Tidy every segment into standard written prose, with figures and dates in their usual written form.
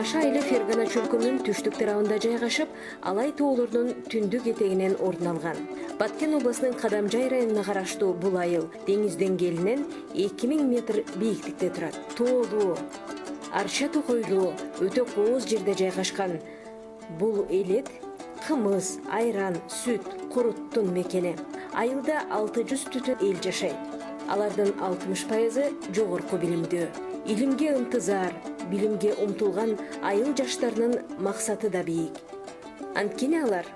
Тамаша айылы Фергана чөлкөнүн түштүк тарабында жайгашып, Алай тоолордун түндүк этегинен ордун алган. Баткен областынын Кадамжай районуна караштуу бул айыл деңиз деңгээлинен 2000 метр бийиктикте турат. Тоолуу, арча токойлуу, өтө кооз жерде жайгашкан бул элет кымыз, айран, сүт, куруттун мекени. Айылда 600 түтүн эл жашайт. Алардын 60% жогорку билимдүү. Илимге ынтызар, билимге умтулган айыл жаштарынын максаты да бийик. Анткени алар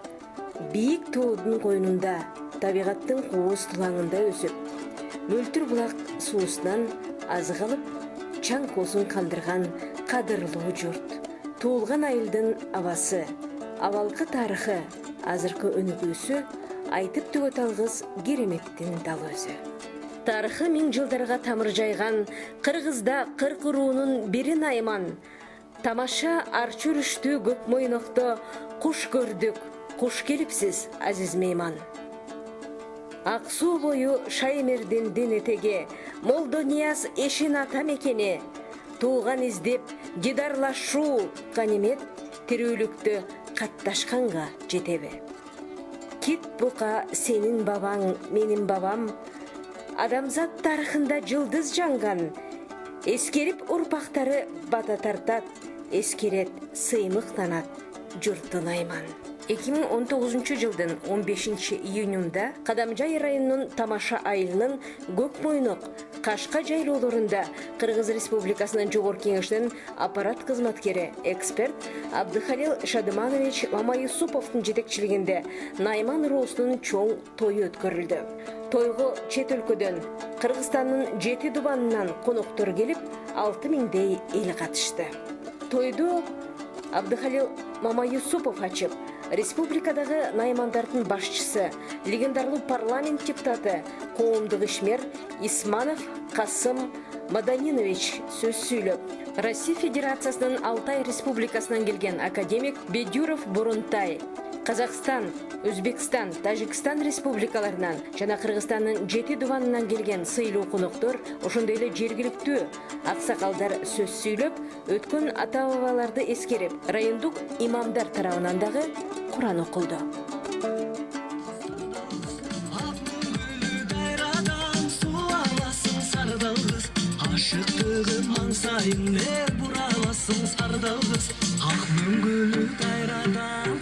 бийик тоодун койнунда, табигаттын кооз тулаңында өсүп, мөлтүр булак суусунан азык алып, чаң косун кандырган кадырлуу журт. Туулган айылдын абасы, абалкы тарыхы, азыркы өнүгүүсү айтып түгөт алгыс кереметтин дал өзү. Тарыхы 1000 жылдарга тамыр жайган, Кыргызда 40 уруунун бири Найман. Тамаша арчы үрүштүү көк мойнокто куш көрдүк, куш келипсиз, азиз мейман. Ак суу бою Шаймердин дин этеги, Молдо Нияз эшин ата мекени. Тууган издеп дидарлашуу ганимет, тирүүлүктө катташканга жетеби. Кит бука сенин бабаң, менин бабам, адамзат тарыхында жылдыз жанган, эскерип урпактары бата тартат, эскерет сыймыктанат журттун Найман. 2019 жылдын 15 июнунда Кадамжай районунун Тамаша айылынын Көк Мойнок, Кашка жайлоолорунда Кыргыз Республикасынын Жогорку Кеңешинин аппарат кызматкери, эксперт Абдыхалил Шадыманович Мамаюсуповдун жетекчилигинде Найман уруусунун чоң тою өткөрүлдү. Тойго чет өлкөдөн, Кыргызстандын 7 дубанынан коноктор келип, 6000дей эл катышты. Тойду Абдыхалил Мамаюсупов ачып, республикадагы наймандардын башчысы, легендарлуу парламент депутаты, коомдук ишмер Исманов Касым Маданинович сөз сүйлөп, Россия Федерациясынын Алтай Республикасынан келген академик Бедюров Бурунтай, Казакстан, Өзбекстан, Тажикстан республикаларынан жана Кыргызстандын 7 дубанынан келген сыйлуу коноктор, ошондой эле жергиликтүү аксакалдар сөз сүйлөп, өткөн ата-бабаларды эскерип, райондук имамдар тарабынан дагы Куран окулду. Ашыктыгым аңсайын, бураласың сардалгыз, ак мөңгүлү кайрадан.